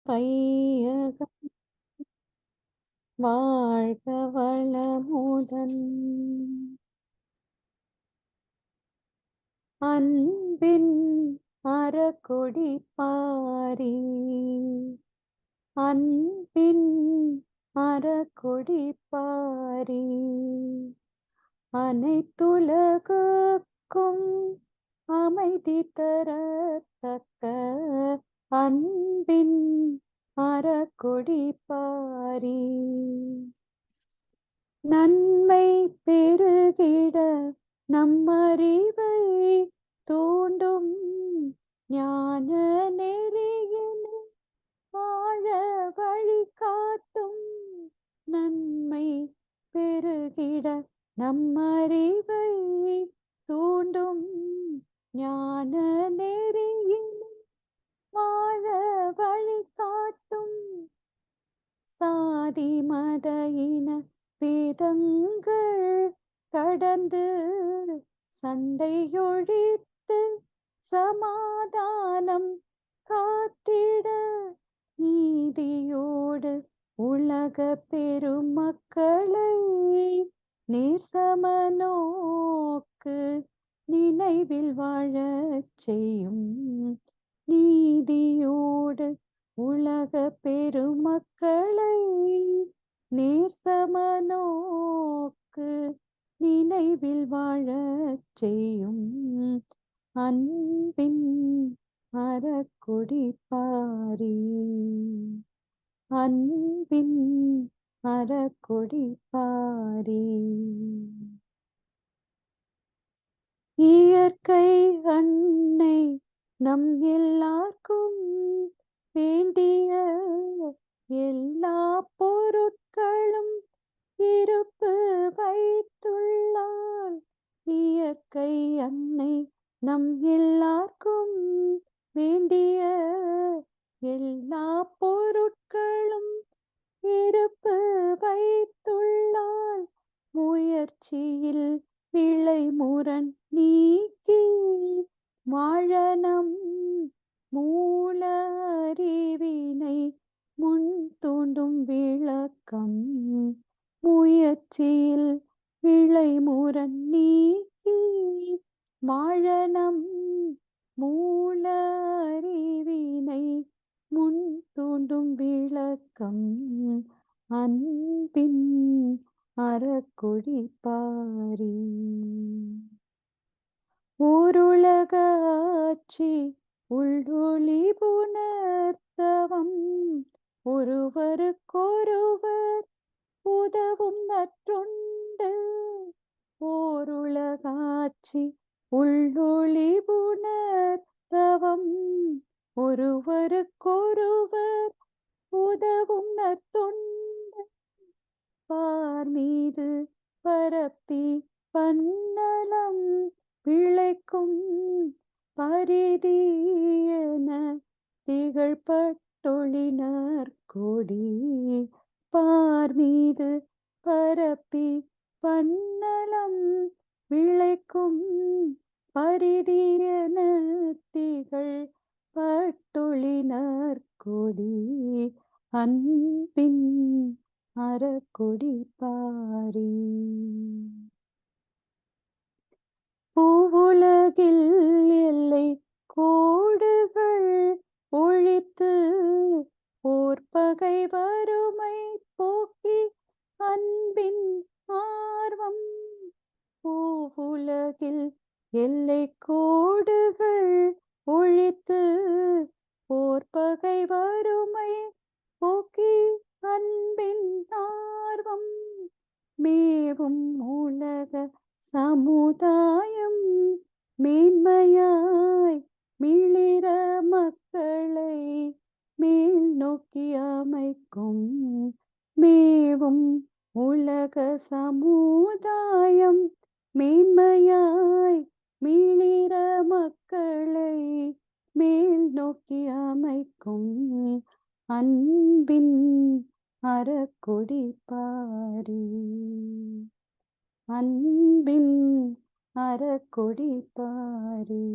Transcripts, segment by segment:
வையகம் வாழ்க வளமுடன் அன்பின் அறக்கொடி பாரி அன்பின் அறக்கொடி பாரி அனைத்துலகுக்கும் அமைதி தரத்தக்க அன்பின் அறக்கொடி பாரி நன்மை பெருகிட நம்மறிவை தூண்டும் ஞான நெறியினை வாழ வழிகாட்டும் நன்மை பெருகிட நம்மறிவை தூண்டும் ஞான நெறியினை வாழ வழிகாட்டும் சாதி மத இன வேதங்கள் கடந்து சண்டையொழித்து சமாதானம் காத்திட நீதியோடு உலக பெருமக்களை நேர்சமநோக்கு நினைவில் வாழச் செய்யும் நீதியோடு உலக பெருமக்களை நேர்சமநோக்கு நினைவில் வாழச் செய்யும் அன்பின் அறக்கொடி பாரி அன்பின் அறக்கொடி பாரி இயற்கை அன்னை நம் எல்லாருக்கும் வேண்டிய எல்லா பொருட்களும் இருப்பு வைத்துள்ளாள் இயற்கை அன்னை நம் எல்லாருக்கும் வேண்டிய எல்லா பொருட்களும் இருப்பு வைத்துள்ளாள் முயற்சியில் விளை முரண் நீக்கி வாழனம் மூல அறிவினை முன் தூண்டும் விளக்கம் முயற்சியில் விளை முரண் நீக்கி வாழனம் மூல அறிவினை முன் தூண்டும் விளக்கம் அன்பின் அறக்கொடி பாரி ஓருலக ஆட்சி உள்ளொளி புணர்த்தவம் ஒருவருக்கொருவர் உதவும் நற்றொண்டு ஓருலகாட்சி உள்ளொளி புணர்த்தவம் ஒருவருக்கொருவர் உதவும் நற்தொண்டு பார் மீது பரப்பி பன்னலம் விளைக்கும் பரிதியென திகழ்பட்டொழினர் கொடி பார் மீது பரப்பி பன்னலம் விளைக்கும் பரிதியென திகழ்பட்டொழினர் கொடி அன்பின் அறக்கொடி பாரி பூவுலகில் எல்லை கோடுகள் ஒழித்து போர்ப்பகை வறுமை போக்கி அன்பின் ஆர்வம் பூவுலகில் எல்லை கோடுகள் ஒழித்து போர்ப்பகை வறுமை போக்கி அன்பின் ஆர்வம் மேவும் உலக சமுதாயம் மேன்மையாய் மிளிர மக்களை மேல் நோக்கி அமைக்கும் மேவும் உலக சமுதாயம் மேன்மையாய் மிளிர மக்களை மேல் நோக்கி அமைக்கும் அன்பின் அறக்கொடி பாரி அன்பின் அறக்கொடி பாரி.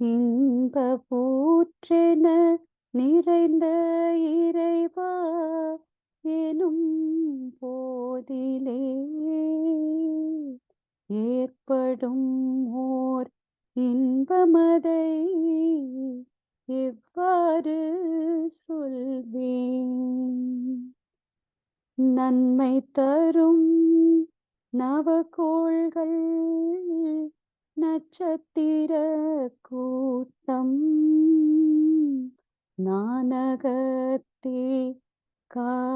இன்ப ஊற்றென நிறைந்த இறைவா எனும் போதிலே ஏற்படும் ஓர் இன்பமதை எவ்வாறு சொல்வேன்? நன்மை தரும் நவகோள்கள் நட்சத்திர கூட்டம் நானகத்தே காணுகின்றேன்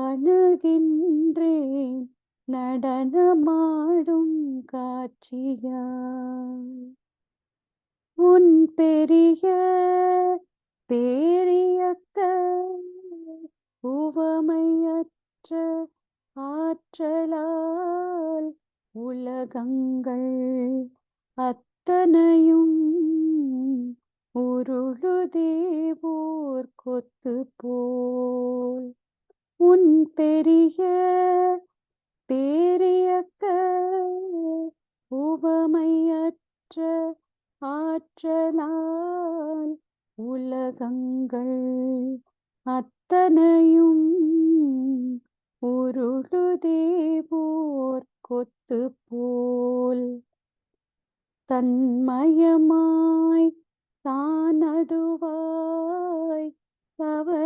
நடனமாடும் காட்சியாய். உன் பெரிய பேரியக்க உவமையற்ற ஆற்றலால் உலகங்கள் அத்தனையும் உருளுதே ஓர் கொத்து போல். உன் பெரிய பேரியக்க உவமையற்ற ஆற்றலால் உலகங்கள் அத்தனையும் உருளுதே ஓர் கொத்து போல். தன்மயமாய் தானதுவாய் தவறிடாதியக்கும்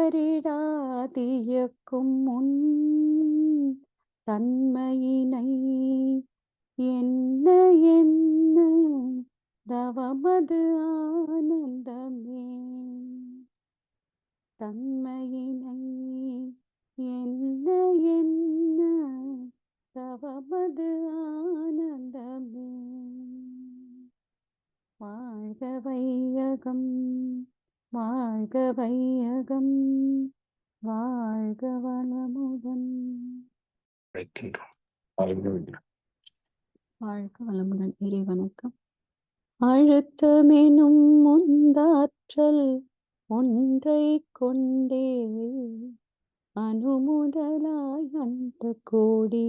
முன் தன்மையினை என்ன என்ன தவமது ஆனந்தமே. தன்மையினை என்ன என்ன தவமது ஆனந்தமே. வாழ்க வையகம் வாழ்க வையகம் வாழ்க வளமுடன். வாழ்க வளமுடன். இறை வணக்கம். அழுத்தமெனும் முந்தாற்றல் ஒன்றை கொண்டே அணுமுதலாய் அண்ட கோடி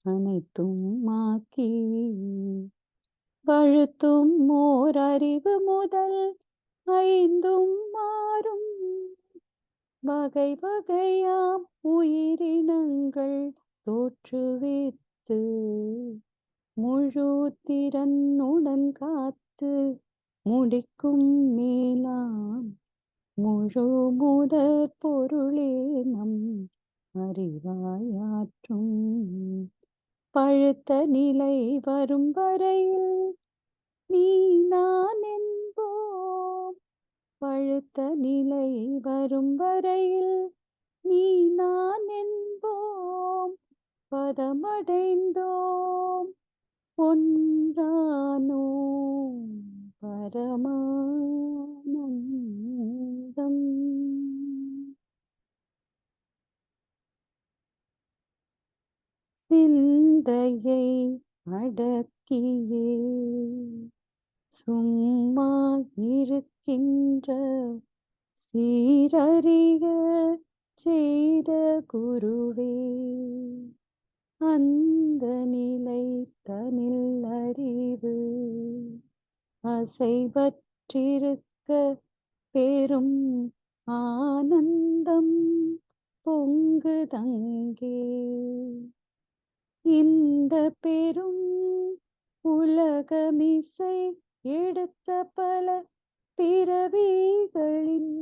அனைத்தும் மாக்கி வழுத்தும் ஓர் அறிவு முதல் ஐந்தும் மாறும் வகை வகையாம் உயிரினங்கள் தோற்றுவித்து முழு திறனுடன் காத்து முடிக்கும் மேலாம் முழு முதற் பொருளே நம் அறிவாயாற்றும். பழுத்த நிலை வரும் வரையில் நீ நான் என்போம். பழுத்த நிலை வரும் வரையில் நீ நான் என்போம். பதமடைந்தோம் ஒன்றானோம் பரமானந்தம். சிந்தையை அடக்கியே சும்மா இருக்கின்ற சீரறிய செய்த குருவே அந்த நிலை தனில் அறிவு அசைவற்றிருக்க பெரும் ஆனந்தம் பொங்குதங்கே. இந்த பெரும் உலகமிசை எடுத்த பல பிறவிகளின்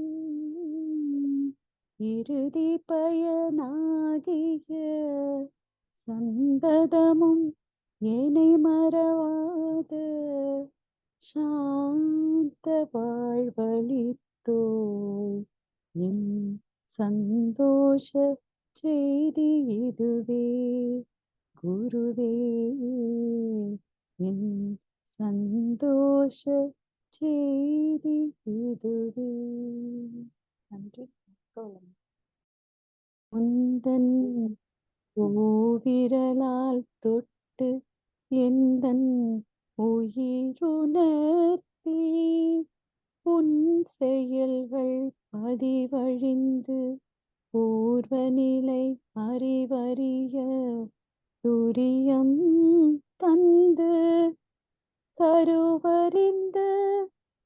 இறுதி பயனாகிய சந்ததமும் ஏனை மறவாத சாந்த வாழ்வழித்தோய் என் சந்தோஷ செய்தி இதுவே குருவே. என் சந்தோஷ செய்தி இதுவே. நன்றி. முந்தன் ஓவிரலால் தொட்டு எந்தன் உயிருணர்த்தி உன் செயல்கள் பதிவழிந்து பூர்வநிலை அறிவறிய துரியம் தந்து கருவறிந்து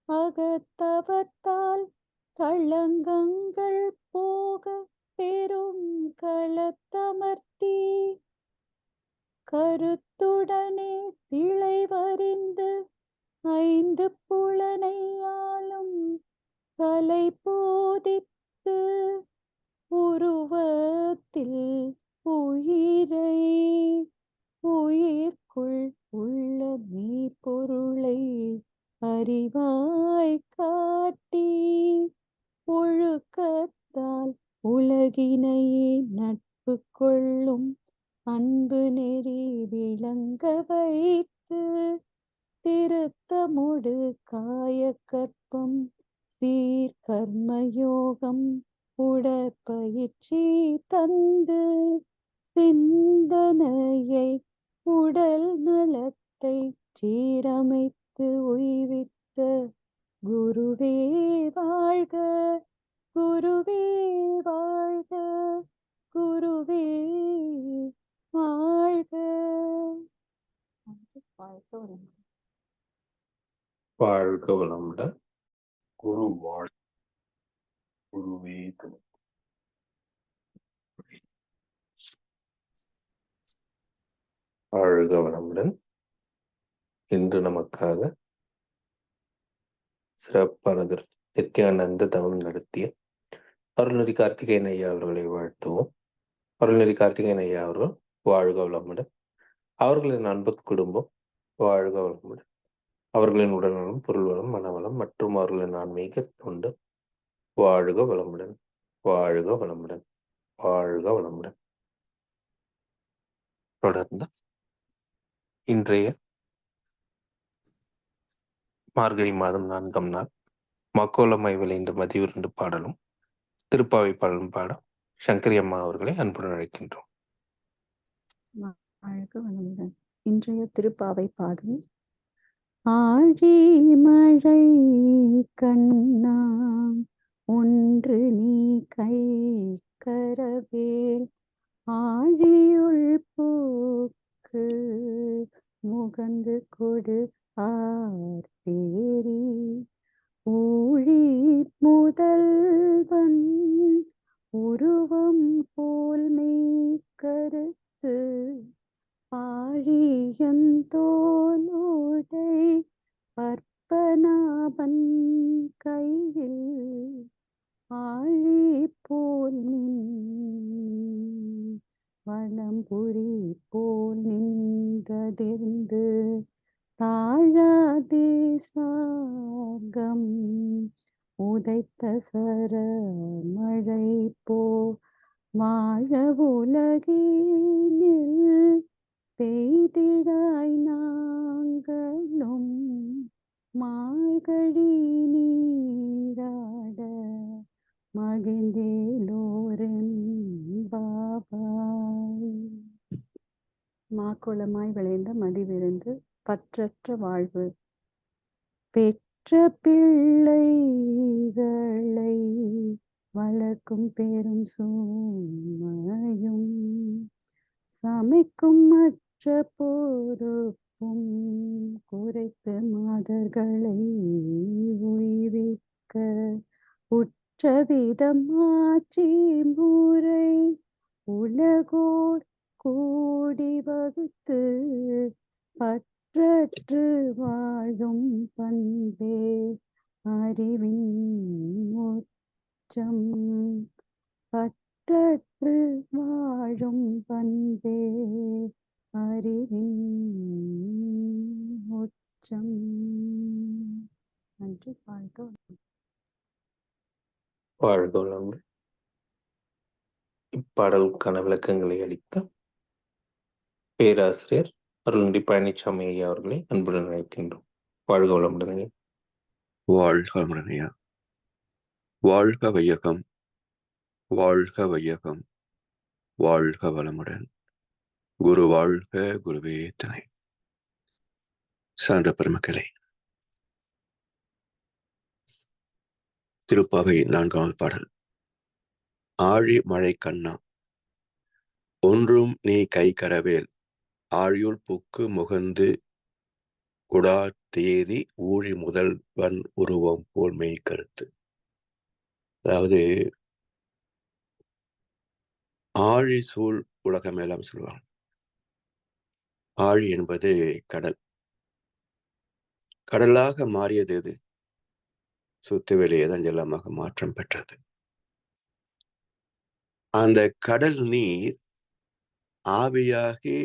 அகத்தவத்தால் களங்கங்கள் போக பெரும் களத்தமர்த்தி கருத்துடனே திளைவறிந்து 5 புலனையாளும் கலை போதித்து உருவத்தில் உயிரை உயிர்க்குள் உள்ள மெய்ப்பொருளை அறிவாய் காட்டி ஒழுக்கத்தால் உலகினையே நட்பு கொள்ளும் அன்பு நெறி விளங்க வைத்து திருத்தமுடு காயக்கற்பம் சீர்கர்மயோகம் உடற்பயிற்சி தந்து சிந்தனையை உடல் நலத்தை சீரமைத்து உய்வித்த குருவே வாழ்க, குருவே வாழ்க, குருவே வாழ்க. வாழ்க வளமுடன். குரு வாழ், குருவே துணை. வாழ்க வளமுடன். இன்று நமக்காக சிறப்பானது நித்யானந்த தவம் நடத்திய அருள்நெறி கார்த்திகேயன் ஐயா அவர்களை வாழ்த்துவோம். அருள்நெறி கார்த்திகேயன் ஐயா அவர்கள் வாழ்க வளமுடன். அவர்களின் அன்பு குடும்பம் வாழ்க வளமுடன். அவர்களின் உடல்நலம், பொருள் வளம், மனவளம் மற்றும் அவர்களின் ஆன்மீக தொண்டு வாழ்க வளமுடன், வாழ்க வளமுடன், வாழ்க வளமுடன். தொடர்ந்து இன்றைய மார்கழி மாதம் 4ஆம் நாள் மக்கோலமாய் விளைந்த மதிவிருண்டு பாடலும் திருப்பாவை பாடலும் பாட சங்கரி அம்மா அவர்களை அன்புடன் அழைக்கின்றோம். இன்றைய திருப்பாவை பாடல். ஆழி மழை கண்ணா ஒன்று நீ கை கரவேல் ஆழியுள் பூக்கு முகந்து கொடு ஆர்த்தேரி ஊழி முதல்வன் உருவம் போல் மெய் கருத்து ஆழியந்தோலோடை பற்பனாபன் கையில் ஆழி போல் நின் வலம்புரி போல் நின்றதிர்ந்து தாழாதே சார்கம் உதைத்த சர மழை போ வாழ உலகினில் பெய்திடாய் நாங்களும் மார்கழி நீராட மகிழ்ந்தேலோரெம்பாவாய். மாக்கோலமாய் விளைந்த மதிவிருந்து பற்றற்ற வாழ்வு. பெற்ற பிள்ளைகளை வளர்க்கும் பெரும் சுமையும் சமைக்கும் மற்ற பொறுப்பும் குறைத்து மாதர்களை உய்விக்க உற்றவிதம் ஆட்சி முறை உலகோர் கூடி வகுத்து பற்றற்று வாழும் பண்பே அறிவின் உச்சம். பற்றற்று வாழும் பண்பே அறிவின் உச்சம். நன்றி. வாழ்க வாழ்க. இப்பாடலுக்கான விளக்கங்களை அளிக்க பேராசிரியர் அருள்நெறி பழனிசாமி ஐயா அவர்களை அன்புடன் அழைக்கின்றோம். வாழ்க வளமுடன். வாழ்க வளமுடன். வாழ்க வையகம், வாழ்க வையகம், வாழ்க வளமுடன். குரு வாழ்க, குருவே துணை. சான்ற பெருமக்களே, திருப்பாவை 4ஆவது பாடல். ஆழி மழை கண்ணா ஒன்றும் நீ கை கரவேல் ஆழியுள் புக்கு முகந்து குடா தேரி ஊழி முதல்வன் உருவம் போல் மெய் கருத்து. அதாவது ஆழி சூழ் உலகம் எல்லாம் சொல்லுவாங்க. ஆழி என்பது கடல். கடலாக மாறியது எது? சுத்துவெளியே தான் ஜலமாக மாற்றம் பெற்றது. அந்த கடல் நீர் ஆவியாகி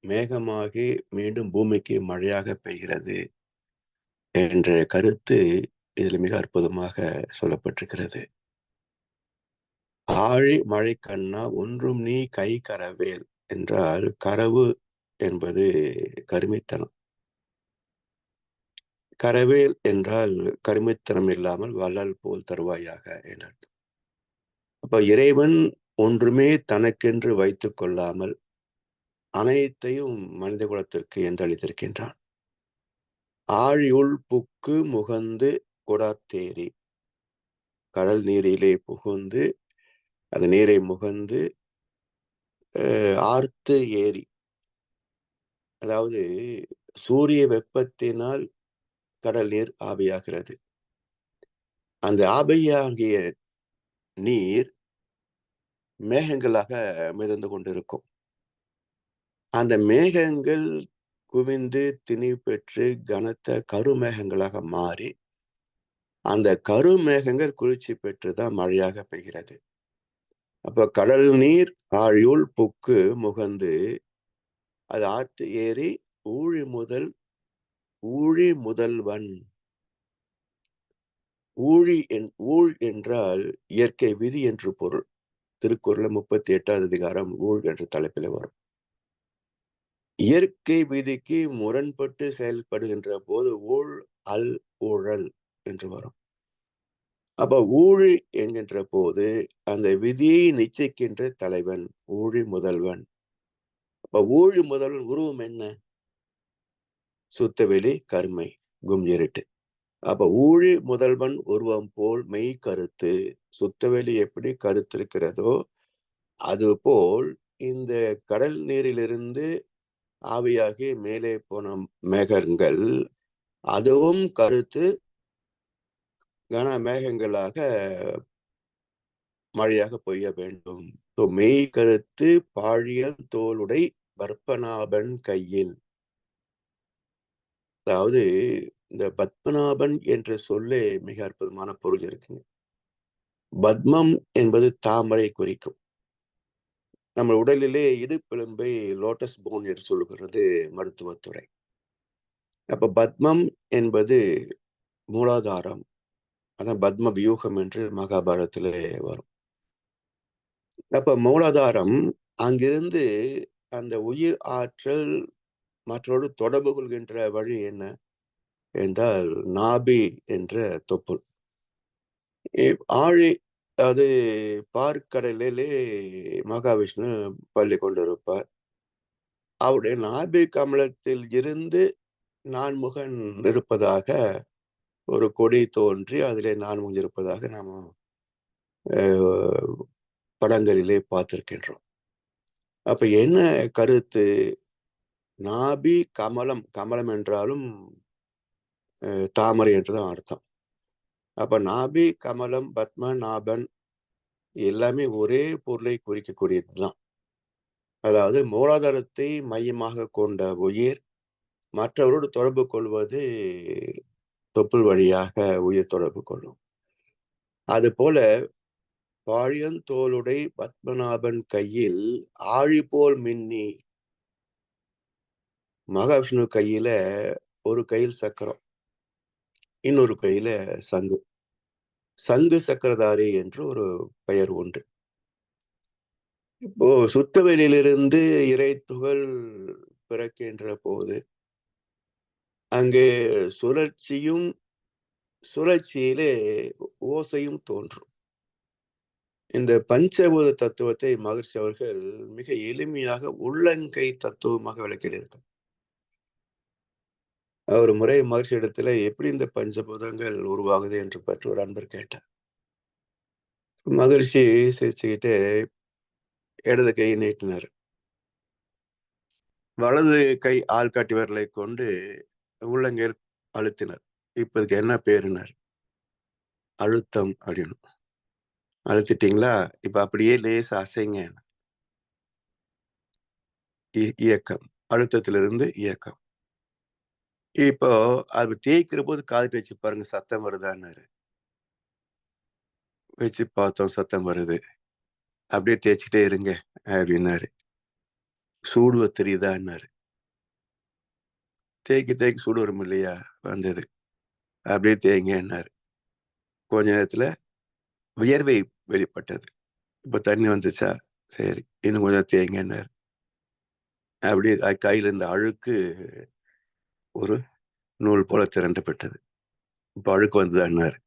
மேகமாகி மீண்டும் பூமிக்கு மழையாக பெய்கிறது என்ற கருத்து இதில் மிக அற்புதமாக சொல்லப்பட்டிருக்கிறது. ஆழி மழை கண்ணா ஒன்றும் நீ கை கரவேல் என்றால் கரவு என்பது கருமித்தனம். கரவேல் என்றால் கருமித்தனம் இல்லாமல் வள்ளல் போல் தருவாயாக என்று அர்த்தம். அப்ப இறைவன் ஒன்றுமே தனக்கென்று வைத்துக் கொள்ளாமல் அனைத்தையும் மனித குலத்திற்கு என்று அளித்திருக்கின்றான். ஆழியுள் புக்கு முகந்து கொடாத்தேரி, கடல் நீரிலே புகுந்து அந்த நீரை முகந்து ஆர்த்து ஏரி, அதாவது சூரிய வெப்பத்தினால் கடல் நீர் ஆவியாகிறது. அந்த ஆவியாகிய நீர் மேகங்களாக மிதந்து கொண்டிருக்கும். அந்த மேகங்கள் குவிந்து திணிவு பெற்று கனத்த கருமேகங்களாக மாறி அந்த கருமேகங்கள் குளிர்ச்சி பெற்றுதான் மழையாக பெய்கிறது. அப்ப கடல் நீர் ஆழியுள் புக்கு முகந்து அது ஆற்று ஏறி ஊழி முதல்வன். ஊழ் என்றால் இயற்கை விதி என்று பொருள். திருக்குறள் 38வது அதிகாரம் ஊழ் என்ற தலைப்பில் வரும். இயற்கை விதிக்கு முரண்பட்டு செயல்படுகின்ற போது ஊழல் என்று வரும். அப்ப ஊழி என்கின்ற போது அந்த விதியை நிச்சயிக்கின்ற தலைவன் ஊழி முதல்வன். அப்ப ஊழி முதல்வன் உருவம் என்ன? சுத்தவெளி கருமை இருட்டு. அப்ப ஊழி முதல்வன் உருவம் போல் மெய் கருத்து. சுத்தவெளி எப்படி கருத்திருக்கிறதோ அது போல் இந்த கடல் நீரிலிருந்து ஆவியாகி மேலே போன மேகங்கள் அதுவும் கருத்து கன மேகங்களாக மழையாக பொய்ய வேண்டும். மெய் கருத்து பாழியல் தோளுடை பத்மநாபன் கையில். அதாவது இந்த பத்மநாபன் என்ற சொல்லே மிக அற்புதமான பொருள் இருக்குங்க. பத்மம் என்பது தாமரை குறிக்கும். நம்ம உடலிலே இடுப்பெலும்பை லோட்டஸ் போன் என்று சொல்லுகிறது மருத்துவத்துறை. அப்ப பத்மம் என்பது மூலாதாரம். அதான் பத்ம வியூகம் என்று மகாபாரதத்திலே வரும். அப்ப மூலாதாரம் அங்கிருந்து அந்த உயிர் ஆற்றல் மற்றொரு தொடர்பு கொள்கின்ற வழி என்ன என்றால் நாபி என்ற தொப்புள். ஆழி அது பார்க்கடலிலே மகாவிஷ்ணு பள்ளி கொண்டிருப்பார். அவருடைய நாபி கமலத்தில் இருந்து நான்முகன் இருப்பதாக ஒரு கொடி தோன்றி அதிலே நான்முகன் இருப்பதாக நாம் படங்களிலே பார்த்திருக்கின்றோம். அப்ப என்ன கருத்து? நாபி கமலம், கமலம் என்றாலும் தாமரை என்றுதான் அர்த்தம். அப்ப நாபி கமலம் பத்மநாபன் எல்லாமே ஒரே பொருளை குறிக்கக்கூடியதுதான். அதாவது மூலாதாரத்தை மையமாக கொண்ட உயிர் மற்றவரோடு தொடர்பு கொள்வது தொப்புள் வழியாக உயிர் தொடர்பு கொள்ளும். அது போல பாழியந்தோளுடை பத்மநாபன் கையில் ஆழி போல் மின்னி. மகாவிஷ்ணு கையில ஒரு கையில் சக்கரம், இன்னொரு கையில சங்கு. சங்கு சக்கரதாரி என்று ஒரு பெயர் உண்டு. இப்போ சுத்தவெளியிலிருந்து இறை துகள் பிறக்கின்ற போது அங்கே சுழற்சியிலே ஓசையும் தோன்றும். இந்த பஞ்சபூத தத்துவத்தை மகர்ஷி அவர்கள் மிக எளிமையாக உள்ளங்கை தத்துவமாக விளக்கியிருக்கார். ஒரு முறை மகர்ஷி இடத்துல எப்படி இந்த பஞ்சபூதங்கள் உருவாகுது என்று பற்றி ஒரு அன்பர் கேட்டார். மகர்ஷி சிரிச்சுக்கிட்டு இடது கையை நீட்டினார். வலது கை ஆள்காட்டி விரலை கொண்டு உள்ளங்கையில் அழுத்தினார். இப்ப இதுக்கு என்ன பேருனார்? அழுத்தம் அப்படின்னு. அழுத்திட்டீங்களா? இப்ப அப்படியே லேசா அசைங்க. இயக்கம். அழுத்தத்திலிருந்து இயக்கம். இப்போ அது தேய்க்கிற போது காது வச்சு பாருங்க, சத்தம் வருதான்னாரு. வச்சு பார்த்தோம், சத்தம் வருது. அப்படியே தேய்ச்சிட்டே இருங்க அப்படின்னாரு. சூடு தெரியுதான்னாரு. தேய்க்க சூடு வரும் இல்லையா? வந்தது. அப்படியே தேய்ங்கன்னாரு. கொஞ்ச நேரத்துல வியர்வை வெளிப்பட்டது. இப்ப தண்ணி வந்துச்சா? சரி, இன்னும் கொஞ்சம் தேய்ங்கன்னாரு. அப்படியே கையில இருந்த அழுக்கு ஒரு நூல் போல திரண்டு பெற்றது. இப்ப அழுக்கு வந்துதான்னாரு.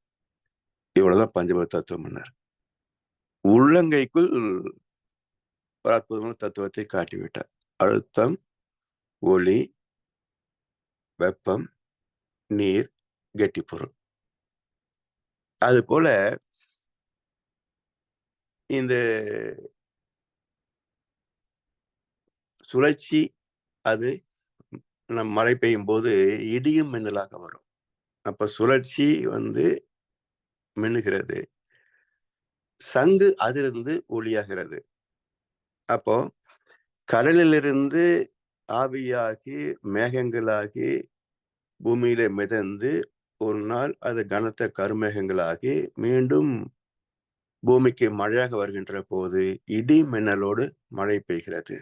இவ்வளவுதான் பஞ்சபூத தத்துவம்னார். உள்ளங்கைக்குள் ஒரு அற்புதமான தத்துவத்தை காட்டிவிட்டார். அழுத்தம், ஒளி, வெப்பம், நீர், கெட்டிப்பொருள். அது போல இந்த சுழற்சி, அது நம் மழை பெய்யும் போது இடியும் மின்னலாக வரும். அப்ப சுழற்சி மின்னுகிறது, சங்கு அதிலிருந்து ஒளியாகிறது. அப்போ கடலிலிருந்து ஆவியாகி மேகங்களாகி பூமியில மிதந்து ஒரு நாள் அது கனத்த கருமேகங்களாகி மீண்டும் பூமிக்கு மழையாக வருகின்ற போது இடி மின்னலோடு மழை பெய்கிறது.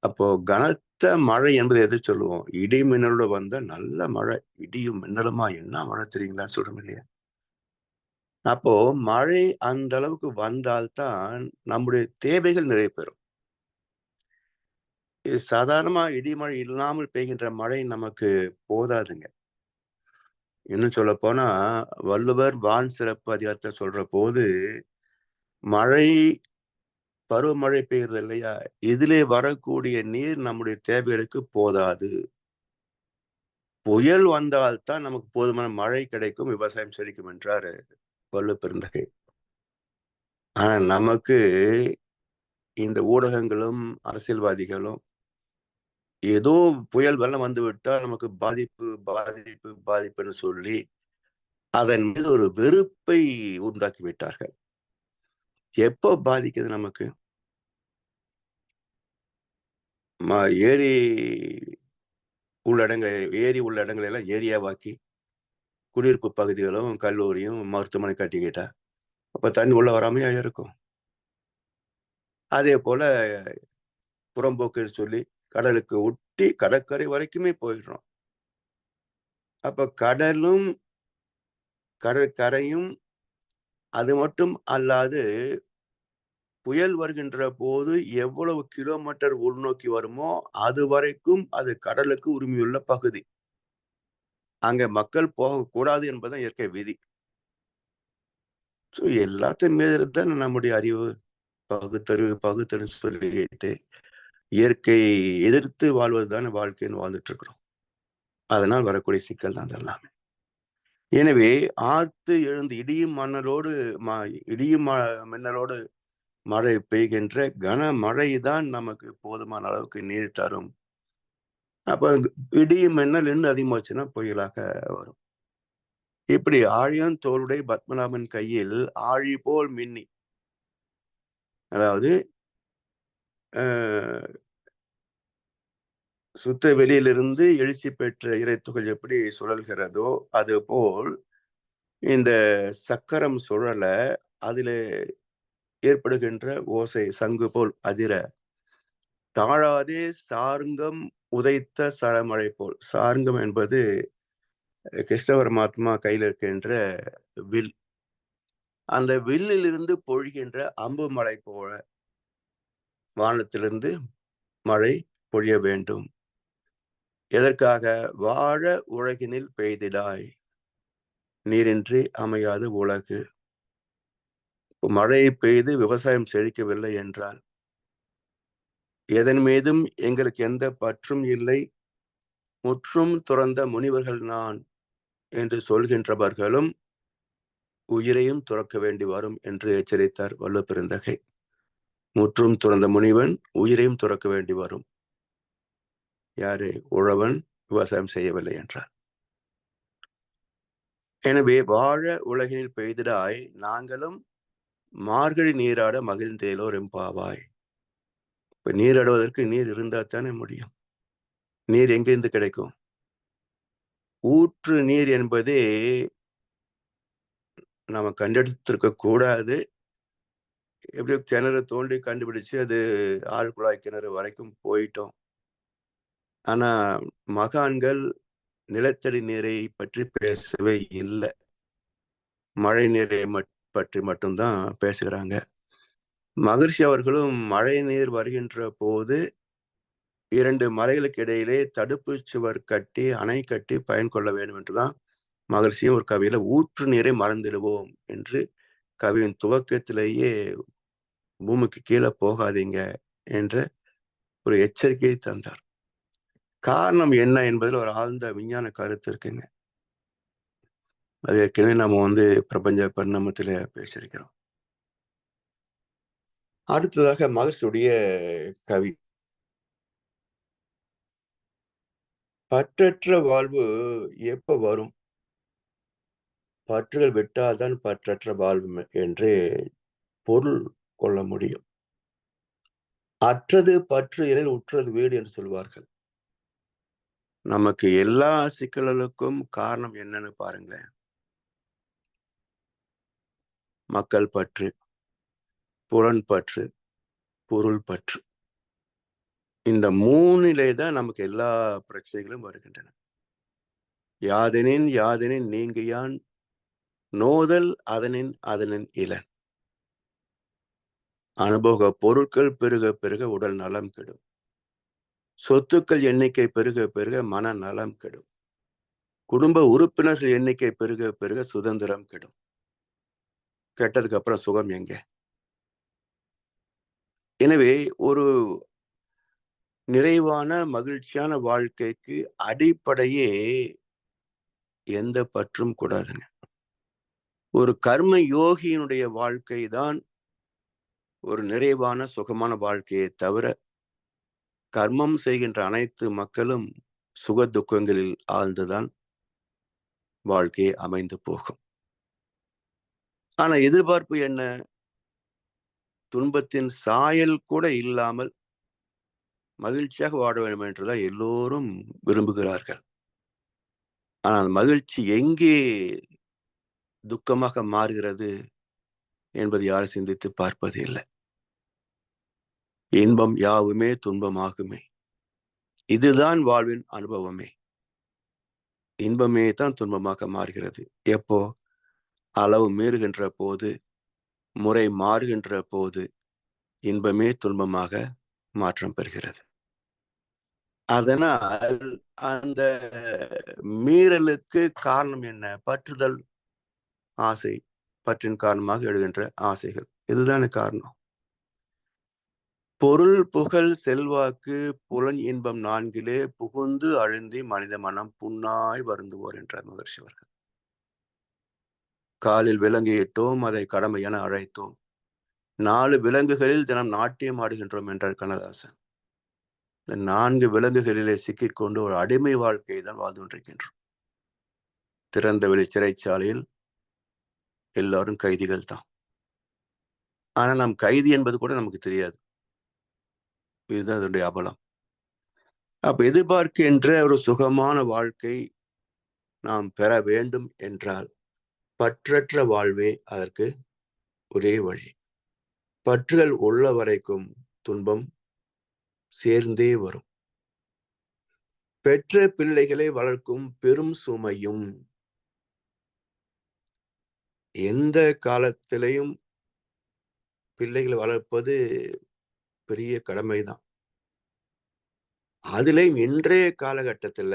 அப்போ கனத்த மழை என்பது எது சொல்லுவோம்? இடி மின்னலோடு வந்த நல்ல மழை. இடியும் மின்னலுமா என்ன மழை தெரியுங்களா? சொல்றோம் இல்லையா? அப்போ மழை அந்த அளவுக்கு வந்தால்தான் நம்முடைய தேவைகள் நிறைவேறும். இது சாதாரணமா இடிமழை இல்லாமல் பெய்கின்ற மழை நமக்கு போதாதுங்க. இன்னும் சொல்ல போனா வள்ளுவர் வான் சிறப்பு அதிகாரத்தை சொல்ற போது, மழை பருவமழை பெய்யுறது இல்லையா? இதிலே வரக்கூடிய நீர் நம்முடைய தேவைகளுக்கு போதாது. புயல் வந்தால்தான் நமக்கு போதுமான மழை கிடைக்கும், விவசாயம் செழிக்கும் என்றாரு வள்ளுவ பெருந்தகை. ஆனா நமக்கு இந்த ஊடகங்களும் அரசியல்வாதிகளும் ஏதோ புயல் வெள்ளம் வந்து விட்டால் நமக்கு பாதிப்புன்னு சொல்லி அதன் மீது ஒரு வெறுப்பை உண்டாக்கி விட்டார்கள். எப்போ பாதிக்குது நமக்கு? ஏரி உள்ள இடங்களை எல்லாம் ஏரியாவாக்கி குடியிருப்பு பகுதிகளும் கல்லூரியும் மருத்துவமனை கட்டிக்கிட்டா அப்ப தண்ணி உள்ள வராமையா இருக்கும். அதே போல புறம்போக்குன்னு சொல்லி கடலுக்கு ஒட்டி கடற்கரை வரைக்குமே போயிடுறோம். அப்ப கடலும் கடற்கரையும் அது மட்டும் அல்லாது புயல் வருகின்ற போது எவ்வளவு கிலோமீட்டர் உள்நோக்கி வருமோ அது வரைக்கும் அது கடலுக்கு உரிமையுள்ள பகுதி. அங்க மக்கள் போகக்கூடாது என்பதுதான் இயற்கை விதி. எல்லாத்தையும் மீதுதான் நம்முடைய அறிவு, பகுத்தறிவு சொல்லிட்டு இயற்கை எதிர்த்து வாழ்வதுதானே வாழ்க்கைன்னு வாழ்ந்துட்டு இருக்கிறோம். அதனால் வரக்கூடிய சிக்கல் தான் அதெல்லாமே. எனவே ஆர்த்து எழுந்து இடியும் மின்னலோடு மழை பெய்கின்ற கனமழை தான் நமக்கு போதுமான அளவுக்கு நீர் தரும். அப்ப இடியும் மின்னல் இன்னும் அதிகமாச்சுன்னா புயலாக வரும். இப்படி ஆழியான் தோளுடைய பத்மநாபன் கையில் ஆழி போல் மின்னி, அதாவது சுத்த வெளியிலிருந்து எழுச்சி பெற்ற இறைத்துகள் எப்படி சுழல்கிறதோ அது போல் இந்த சக்கரம் சுழல அதில் ஏற்படுகின்ற ஓசை சங்கு போல் அதிர தாழாதே சார்ங்கம் உதைத்த சரமழை போல். சார்ங்கம் என்பது கிருஷ்ண பரமாத்மா கையில் இருக்கின்ற வில். அந்த வில்லிலிருந்து பொழிகின்ற அம்பு மழை போல வானத்திலிருந்து மழை பொழிய வேண்டும். எதற்காக? வாழ உலகினில் பெய்திடாய், நீரின்றி அமையாது உலகு. மழை பெய்து விவசாயம் செழிக்கவில்லை என்றால் எதன் மீதும் எங்களுக்கு எந்த பற்றும் இல்லை, முற்றும் துறந்த முனிவர்கள் நான் என்று சொல்கின்றவர்களும் உயிரையும் துறக்க வேண்டி வரும் என்று எச்சரித்தார் வள்ளுவ பெருந்தகை. முற்றும் துறந்த முனிவன் உயிரையும் துறக்க வேண்டி வரும். யாரு? உழவன், விவசாயம் செய்யவில்லை என்றார். எனவே வாழ உலகில் பெய்திடாய் நாங்களும் மார்கழி நீராட மகிழ்ந்தேலோர் எம்பாவாய். இப்ப நீராடுவதற்கு நீர் இருந்தா தானே முடியும். நீர் எங்கிருந்து கிடைக்கும்? ஊற்று நீர் என்பதே நம்ம கண்டெடுத்திருக்க கூடாது. எப்படியோ கிணறு தோண்டி கண்டுபிடிச்சு அது ஆழ்குழாய் கிணறு வரைக்கும் போயிட்டோம். ஆனா மகான்கள் நிலத்தடி நீரை பற்றி பேசவே இல்லை. மழை நீரை பற்றி மட்டும்தான் பேசுகிறாங்க. மகர்ஷி அவர்களும் மழை நீர் வருகின்ற போது 2 மலைகளுக்கு இடையிலே தடுப்பு சுவர் கட்டி அணை கட்டி பயன் கொள்ள வேண்டும் என்றுதான் மகர்ஷியும் ஒரு கவியில ஊற்று நீரை மறந்துடுவோம் என்று கவியின் துவக்கத்திலேயே பூமிக்கு கீழே போகாதீங்க என்ற ஒரு எச்சரிக்கையை தந்தார். காரணம் என்ன என்பதில் ஒரு ஆழ்ந்த விஞ்ஞான கருத்து இருக்குங்க. அது ஏற்கனவே நம்ம பிரபஞ்ச பரிணாமத்துல பேசியிருக்கிறோம். அடுத்ததாக மகர்ஷியுடைய கவி. பற்றற்ற வாழ்வு எப்ப வரும்? பற்றுகள் விட்டால்தான் பற்றற்ற வாழ்வு என்று பொருள் கொள்ள முடியும். அற்றது பற்று எனில் உற்றது வீடு என்று சொல்வார்கள். நமக்கு எல்லா சிக்கல்களுக்கும் காரணம் என்னன்னு பாருங்களேன். மக்கள் பற்று, புலன் பற்று, பொருள் பற்று. இந்த 3 தான் நமக்கு எல்லா பிரச்சனைகளும் வருகின்றன. யாதெனின் யாதெனின் நீங்கியான் நோதல் அதனின் அதனின் இலன். அனுபவ பொருட்கள் பெருக பெருக உடல் நலம் கெடும். சொத்துக்கள் எண்ணிக்கை பெருக பெருக மன நலம் கெடும். குடும்ப உறுப்பினர்கள் எண்ணிக்கை பெருக பெருக சுதந்திரம் கெடும். கெட்டதுக்கு அப்புறம் சுகம் எங்க? எனவே ஒரு நிறைவான மகிழ்ச்சியான வாழ்க்கைக்கு அடிப்படையே எந்த பற்றும் கூடாதுங்க. ஒரு கர்ம யோகியினுடைய வாழ்க்கை தான் ஒரு நிறைவான சுகமான வாழ்க்கையை தவிர கர்மம் செய்கின்ற அனைத்து மக்களும் சுக துக்கங்களில் ஆழ்ந்துதான் வாழ்க்கையை அமைந்து போகும். ஆனா எதிர்பார்ப்பு என்ன? துன்பத்தின் சாயல் கூட இல்லாமல் மகிழ்ச்சியாக வாழ வேண்டும் என்றுதான் எல்லோரும் விரும்புகிறார்கள். ஆனால் மகிழ்ச்சி எங்கே துக்கமாக மாறுகிறது என்பது யாரும் சிந்தித்து பார்ப்பது இல்லை. இன்பம் யாவுமே துன்பமாகுமே. இதுதான் வாழ்வின் அனுபவமே. இன்பமே தான் துன்பமாக மாறுகிறது. எப்போ? அளவு மீறுகின்ற போது, முறை மாறுகின்ற போது இன்பமே துன்பமாக மாற்றம் பெறுகிறது. அதனால் அந்த மீறலுக்கு காரணம் என்ன? பற்றுதல், ஆசை. பற்றின் காரணமாக எழுகின்ற ஆசைகள். இதுதானே காரணம். பொருள் புகழ் செல்வாக்கு புலன் இன்பம் 4 புகுந்து அழுந்தி மனித மனம் புண்ணாய் வருந்துவோர் என்றார் மகர்ஷி அவர்கள். காலில் விலங்கிட்டோம், அதை கடமை என அழைத்தோம். 4 விலங்குகளில் தினம் நாட்டியம் ஆடுகின்றோம் என்றார் கண்ணதாசன். இந்த 4 விலங்குகளிலே சிக்கிக்கொண்டு ஒரு அடிமை வாழ்க்கையை தான் வாழ்ந்து கொண்டிருக்கின்றோம். திறந்த வெளி சிறைச்சாலையில் எல்லாரும் கைதிகள் தான். ஆனா நாம் கைதி என்பது கூட நமக்கு தெரியாது. இதுதான் அதனுடைய அபலம். அப்ப எதிர்பார்க்கின்ற ஒரு சுகமான வாழ்க்கை நாம் பெற வேண்டும் என்றால் பற்றற்ற வாழ்வே அதற்கு ஒரே வழி. பற்றுகள் உள்ள வரைக்கும் துன்பம் சேர்ந்தே வரும். பெற்ற பிள்ளைகளை வளர்க்கும் பெரும் சுமையும். எந்த காலத்திலையும் பிள்ளைகளை வளர்ப்பது பெரிய கடமைதான். அதுலயும் இன்றைய காலகட்டத்துல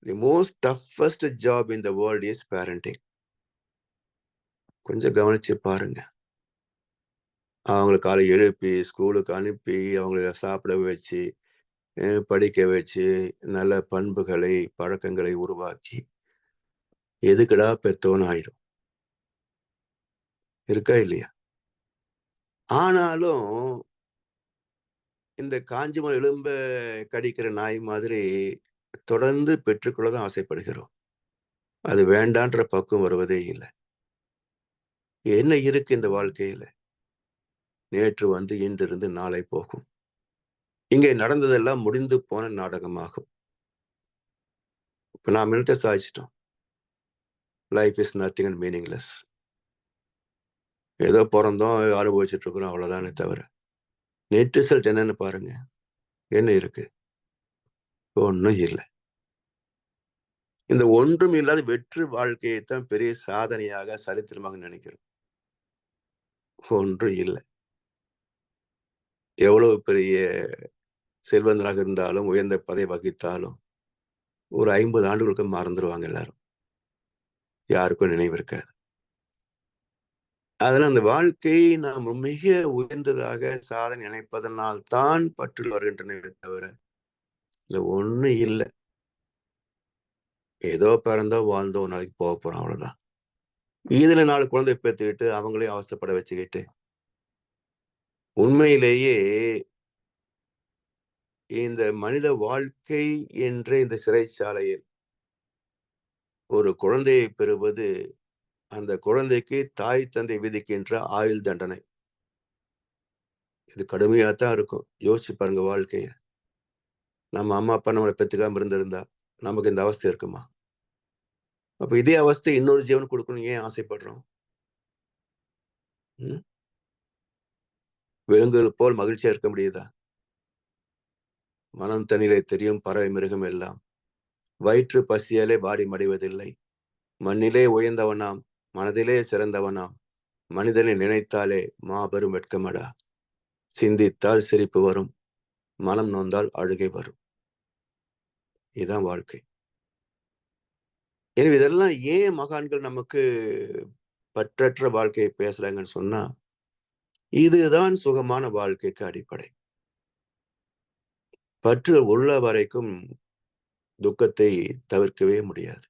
the most toughest job in the world is parenting. கொஞ்சம் கவனிச்சு பாருங்க. அவங்களை காலை எழுப்பி ஸ்கூலுக்கு அனுப்பி அவங்கள சாப்பிட வச்சு படிக்க வச்சு நல்ல பண்புகளை பழக்கங்களை உருவாக்கி எதுக்குடா பெத்தோன்னு ஆயிடும். இருக்கா இல்லையா? ஆனாலும் இந்த காஞ்சிமரம் எலும்ப கடிக்கிற நாய் மாதிரி தொடர்ந்து பெற்றுக்கொள்ள தான் ஆசைப்படுகிறோம். அது வேண்டான்ற பக்குவம் வருவதே இல்லை. என்ன இருக்கு இந்த வாழ்க்கையில? நேற்று வந்து இன்றிருந்து நாளை போகும். இங்கே நடந்ததெல்லாம் முடிந்து போன நாடகமாகும். இப்ப நாம் என்னத்தை சாதிச்சிட்டோம்? Life is nothing and meaningless. ஏதோ பிறந்தோம், அனுபவிச்சுட்டு இருக்கிறோம், அவ்வளவுதானே தவிர நெட் ரிசல்ட் என்னன்னு பாருங்க. என்ன இருக்கு? ஒன்றும் இல்லை. இந்த ஒன்றும் இல்லாத வெற்று வாழ்க்கையை தான் பெரிய சாதனையாக சரித்திரமாக நினைக்கிறோம். ஒன்றும் இல்லை. எவ்வளவு பெரிய செல்வந்தராக இருந்தாலும், உயர்ந்த பதவி வகித்தாலும் ஒரு 50 ஆண்டுகளுக்கு மறந்துடுவாங்க எல்லாரும். யாருக்கும் நினைவு இருக்காது. அதனால அந்த வாழ்க்கையை நாம் மிக உயர்ந்ததாக சாதனை நினைப்பதனால் தான் பற்றில் வருகின்றன தவிர இல்ல ஒண்ணும் இல்லை. ஏதோ பிறந்தோம், வாழ்ந்தோம், நாளைக்கு போக போறோம், அவ்வளவுதான். இதுல 4 குழந்தை பெற்றுக்கிட்டு அவங்களையும் அவஸ்தைப்பட வச்சுக்கிட்டு உண்மையிலேயே இந்த மனித வாழ்க்கை என்ற இந்த சிறைச்சாலையில் ஒரு குழந்தையை பெறுவது அந்த குழந்தைக்கு தாய் தந்தை விதிக்கின்ற ஆயுள் தண்டனை. இது கடுமையாத்தான் இருக்கும். யோசிச்சு பாருங்க வாழ்க்கைய. நம்ம அம்மா அப்பா நம்மளை பெற்றுக்காம இருந்திருந்தா நமக்கு இந்த அவஸ்தை இருக்குமா? அப்ப இதே அவஸ்தை இன்னொரு ஜீவன் கொடுக்கணும் ஏன் ஆசைப்படுறோம்? விலங்குகள் போல் மகிழ்ச்சியா இருக்க முடியுதா? மனம் தனிலே தெரியும் பறவை மிருகம் எல்லாம். வயிற்று பசியாலே வாடி மடிவதில்லை. மண்ணிலே உயர்ந்தவனாம், மனதிலே சிறந்தவனாம். மனிதனை நினைத்தாலே மாபெரும் வெட்கமடா. சிந்தித்தால் சிரிப்பு வரும், மனம் நொந்தால் அழுகை வரும். இதுதான் வாழ்க்கை. எனவே இதெல்லாம் ஏன் மகான்கள் நமக்கு பற்றற்ற வாழ்க்கையை பேசுறாங்கன்னு சொன்னா, இதுதான் சுகமான வாழ்க்கைக்கு அடிப்படை. பற்று உள்ள வரைக்கும் துக்கத்தை தவிர்க்கவே முடியாது.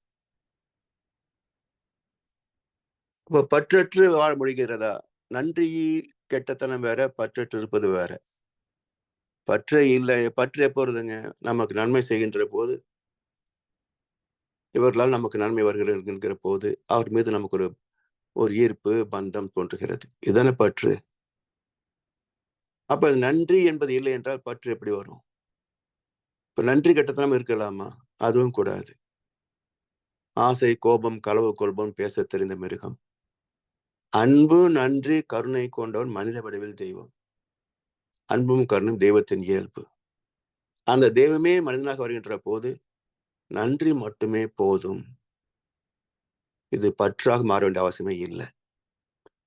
இப்ப பற்றற்று வாழ முடிகிறதா? நன்றி கெட்டத்தனம் வேற, பற்றற்று இருப்பது வேற. பற்று இல்லை. பற்று எப்போ வருதுங்க? நமக்கு நன்மை செய்கின்ற போது, இவர்களால் நமக்கு நன்மை வருகிறது என்கிற போது அவர் மீது நமக்கு ஒரு ஈர்ப்பு பந்தம் தோன்றுகிறது. இதுதானே பற்று. அப்ப நன்றி என்பது இல்லை என்றால் பற்று எப்படி வரும்? இப்ப நன்றி கெட்டத்தனம் இருக்கலாமா? அதுவும் கூடாது. ஆசை, கோபம், களவு, கொள்பம், பேச தெரிந்த மிருகம். அன்பு, நன்றி, கருணை கொண்டவன் மனித வடிவில் தெய்வம். அன்பும் கருணும் தெய்வத்தின் இயல்பு. அந்த தெய்வமே மனிதனாக வருகின்ற போது நன்றி மட்டுமே போதும். இது பற்றாக மாற வேண்டிய அவசியமே இல்லை.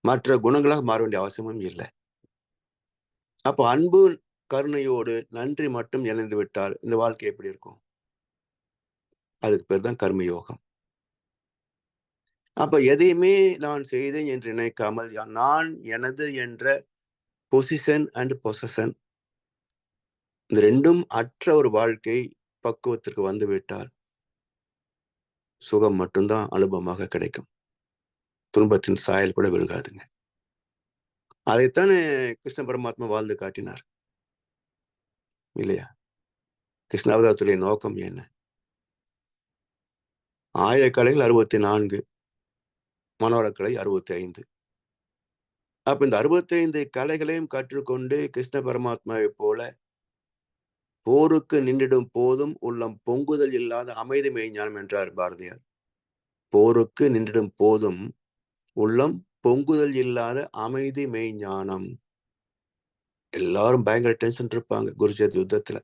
மற்ற குணங்களாக மாற வேண்டிய அவசியமும் இல்லை. அப்போ அன்பு கருணையோடு நன்றி மட்டும் இணைந்து விட்டால் இந்த வாழ்க்கை எப்படி இருக்கும்? அதுக்கு பேர் தான் கர்மயோகம். அப்ப எதையுமே நான் செய்தேன் என்று நினைக்காமல் நான் எனது என்ற பொசிஷன் அண்ட் பொசஷன் இந்த ரெண்டும் அற்ற ஒரு வாழ்க்கை பக்குவத்திற்கு வந்துவிட்டால் சுகம் மட்டும்தான் அனுபவமாக கிடைக்கும். துன்பத்தின் சாயல் கூட விழுகாதுங்க. அதைத்தானே கிருஷ்ண பரமாத்மா வாழ்ந்து காட்டினார் இல்லையா? கிருஷ்ணாவதாரத்துடைய நோக்கம் என்ன? 1000 கலைகள் 64, மனோரக்கலை 65. அப்ப இந்த 65 கலைகளையும் கற்றுக்கொண்டு கிருஷ்ண பரமாத்மாவை போல போருக்கு நின்றிடும் போதும் உள்ளம் பொங்குதல் இல்லாத அமைதி மெய்ஞானம் என்றார் பாரதியார். போருக்கு நின்றிடும் போதும் உள்ளம் பொங்குதல் இல்லாத அமைதி மெய்ஞானம். எல்லாரும் பயங்கர டென்ஷன் இருப்பாங்க குருஜெத் யுத்தத்துல.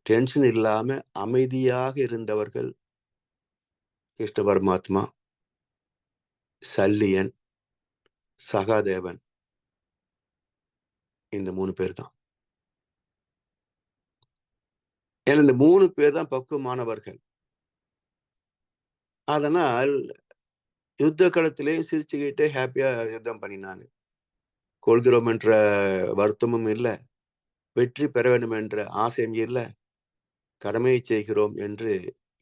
டென்ஷன் இல்லாம அமைதியாக இருந்தவர்கள் கிருஷ்ண பரமாத்மா, சல்லியன், சகாதேவன், இந்த 3 பேர் தான். ஏன்னா இந்த 3 பேர் தான் பக்குவமானவர்கள். அதனால் யுத்த களத்திலே சிரிச்சுக்கிட்டே ஹாப்பியா யுத்தம் பண்ணினாங்க. கொள்கிறோம் என்ற வருத்தமும் இல்லை, வெற்றி பெற வேண்டும் என்ற ஆசையும் இல்லை, கடமையை செய்கிறோம் என்று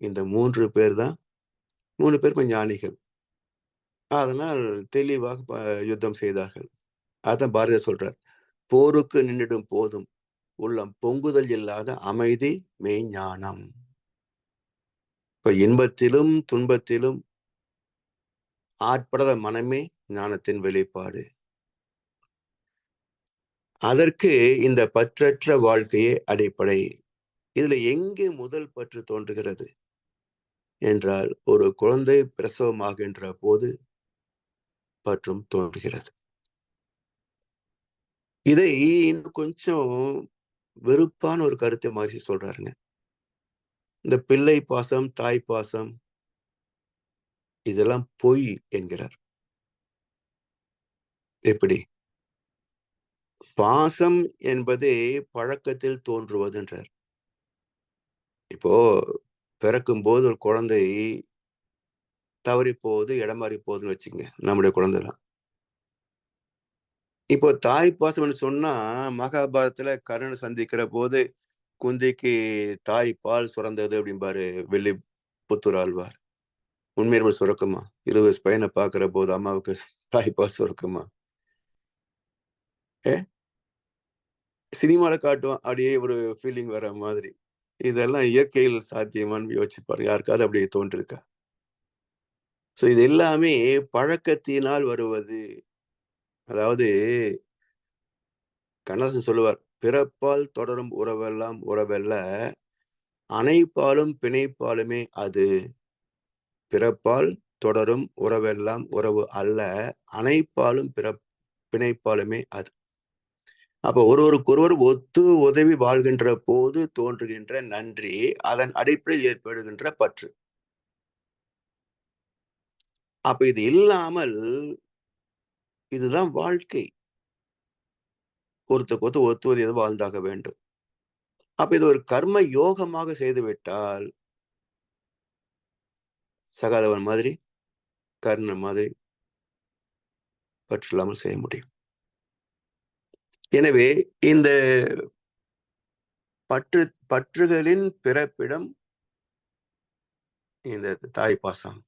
இந்த 3 பேர் தான் 3 பேர் ஞானிகள். அதனால் தெளிவாக யுத்தம் செய்தார்கள். அதான் பாரதியார் சொல்றார், போருக்கு நின்றிடும் போதும் உள்ளம் பொங்குதல் இல்லாத அமைதி மெய்ஞானம். இப்ப இன்பத்திலும் துன்பத்திலும் ஆட்படாத மனமே ஞானத்தின் வெளிப்பாடு. அதற்கு இந்த பற்றற்ற வாழ்க்கையே அடிப்படை. இதுல எங்கே முதல் பற்று தோன்றுகிறது என்றால், ஒரு குழந்தை பிரசவமாகின்ற போது பற்றும் தோன்றுகிறது. இதை இன்னும் கொஞ்சம் வெறுப்பான ஒரு கருத்தை மகிழ்ச்சி சொல்றாருங்க. இந்த பிள்ளை பாசம், தாய் பாசம் இதெல்லாம் பொய் என்கிறார். எப்படி? பாசம் என்பதே பழக்கத்தில் தோன்றுவது என்றார். இப்போ பிறக்கும் போது ஒரு குழந்தை தவறி போகுது, இடம் மாறி போகுதுன்னு வச்சுக்கங்க, நம்முடைய குழந்தைதான். இப்போ தாய் பாசம் சொன்னா, மகாபாரதத்துல கர்ணனை சந்திக்கிற போது குந்திக்கு தாய் பால் சுரந்தது அப்படிம்பாரு வெள்ளி புத்தூர் ஆழ்வார். உண்மையில சுரக்குமா? 20 வயசு பையனை பாக்குற போது அம்மாவுக்கு தாய் பால் சுரக்குமா? சினிமால காட்டுவான், அப்படியே ஒரு ஃபீலிங் வர மாதிரி. இதெல்லாம் இயற்கையில் சாத்தியமான்னு யோசிச்சுப்பாரு. யாருக்காவது அப்படியே தோன்றிருக்கா? சோ இது எல்லாமே பழக்கத்தினால் வருவது. அதாவது கண்ணதாசன் சொல்லுவார், பிறப்பால் தொடரும் உறவெல்லாம் உறவல்ல, அணைப்பாலும் பிணைப்பாலுமே அது. பிறப்பால் தொடரும் உறவெல்லாம் உறவு அல்ல, அணைப்பாலும் பிணைப்பாலுமே அது. அப்ப ஒருவருக்கொருவர் ஒத்து உதவி வாழ்கின்ற போது தோன்றுகின்ற நன்றி, அதன் அடிப்படையில் ஏற்படுகின்ற பற்று. அப்ப இது இல்லாமல் இதுதான் வாழ்க்கை. ஒருத்தருக்கு ஒத்துவதை வாழ்ந்தாக வேண்டும். அப்ப இது ஒரு கர்ம யோகமாக செய்துவிட்டால் சகாதவன் மாதிரி, கர்ணன் மாதிரி பற்று இல்லாமல் செய்ய முடியும். எனவே இந்த பற்றுகளின் பிறப்பிடம் இந்த தாய் பாசம்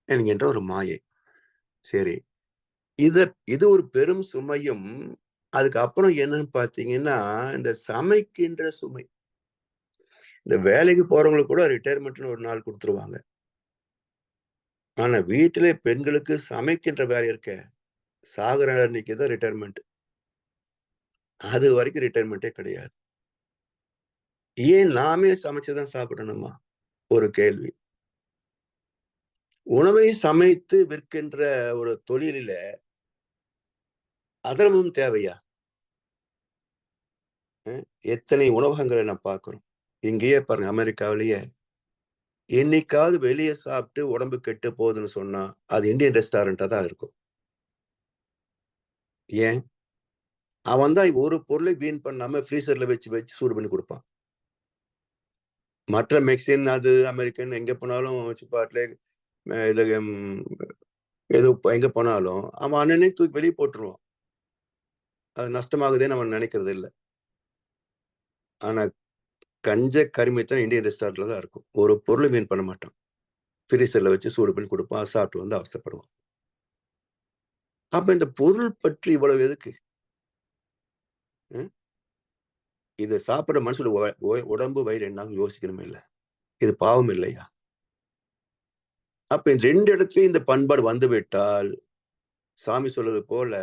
என்கின்ற ஒரு மாயை. சரி, இது ஒரு பெரும் சுமையும். அதுக்கப்புறம் என்னன்னு பாத்தீங்கன்னா, இந்த சமைக்கின்ற சுமை. இந்த வேலைக்கு போறவங்களுக்கு கூட ரிட்டையர்மெண்ட்னு ஒரு நாள் கொடுத்துருவாங்க. ஆனா வீட்டிலே பெண்களுக்கு சமைக்கின்ற வேலை இருக்க, சாகுற அன்னைக்கு தான் ரிட்டையர்மெண்ட். அது வரைக்கும் ரிட்டையர்மெண்ட்டே கிடையாது. ஏன் நாமே சமைச்சுதான் சாப்பிடணுமா? ஒரு கேள்வி. உணவை சமைத்து விற்கின்ற ஒரு தொழிலில அதர்மம் தேவையா? எத்தனை உணவகங்களை நான் பார்க்கிறோம். இங்கேயே பாருங்க, அமெரிக்காவிலேயே என்னைக்காவது வெளியே சாப்பிட்டு உடம்பு கெட்டு போகுதுன்னு சொன்னா அது இந்தியன் ரெஸ்டாரண்டா தான் இருக்கும். ஏன்? அவன் தான் ஒரு பொருளை வீண் பண்ணாம ஃப்ரீசர்ல வச்சு சூடு பண்ணி கொடுப்பான். மற்ற மெக்சிகன், அது அமெரிக்கன், எங்க போனாலும் சிப்பாட்லே இது ஏதோ எங்க போனாலும் அவன் அண்ணனே தூக்கி வெளியே போட்டுருவான். அது நஷ்டமாகுதேன்னு அவன் நினைக்கிறது இல்லை. ஆனா கஞ்ச கருமைத்தான் இந்தியன் ரெஸ்டாரண்ட்ல தான் இருக்கும். ஒரு பொருள் வீண் பண்ண மாட்டான். ஃப்ரீசர்ல வச்சு சூடு பண்ணி கொடுப்பான். சாப்பிட்டு வந்து அவசரப்படுவான். அப்ப இந்த பொருள் பற்றி இவ்வளவு எதுக்கு? இதை சாப்பிடுற மனுஷோட உடம்பு வயிறு என்ன யோசிக்கணுமே இல்ல? இது பாவம் இல்லையா? அப்ப இந்த 2 இடத்துலயும் இந்த பண்பாடு வந்து விட்டால், சாமி சொல்றது போல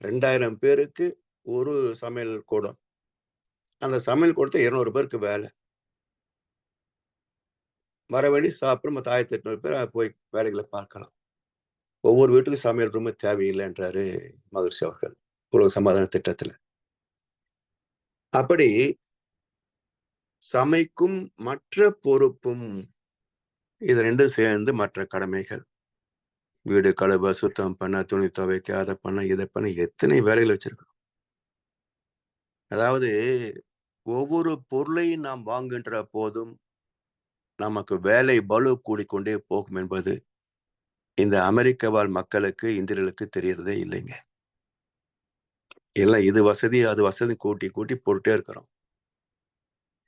2000 பேருக்கு ஒரு சமையல் கூடம். அந்த சமையல் கூடத்தை 200 பேருக்கு வேலை. வர வேண்டி சாப்பிடும் 1800 பேர் போய் வேலைகளை பார்க்கலாம். ஒவ்வொரு வீட்டுக்கும் சமையல் ரூம் தேவையில்லைன்றாரு மகர்ஷி அவர்கள் உலக சமாதான திட்டத்துல. அப்படி சமைக்கும் மற்ற பொறுப்பும், இது 2 சேர்ந்து மற்ற கடமைகள். வீடு கழுவ, சுத்தம் பண்ண, துணி துவைக்க, அதை பண்ண, இதை பண்ண, எத்தனை வேலைகள் வச்சிருக்கோம். அதாவது ஒவ்வொரு பொருளையும் நாம் வாங்குகின்ற போதும் நமக்கு வேலை பளு கூடிக்கொண்டே போகும் என்பது இந்த அமெரிக்க வாழ் மக்களுக்கு, இந்தியர்களுக்கு தெரியறதே இல்லைங்க. எல்லாம் இது வசதி அது வசதி கூட்டி போட்டுட்டே இருக்கிறோம்.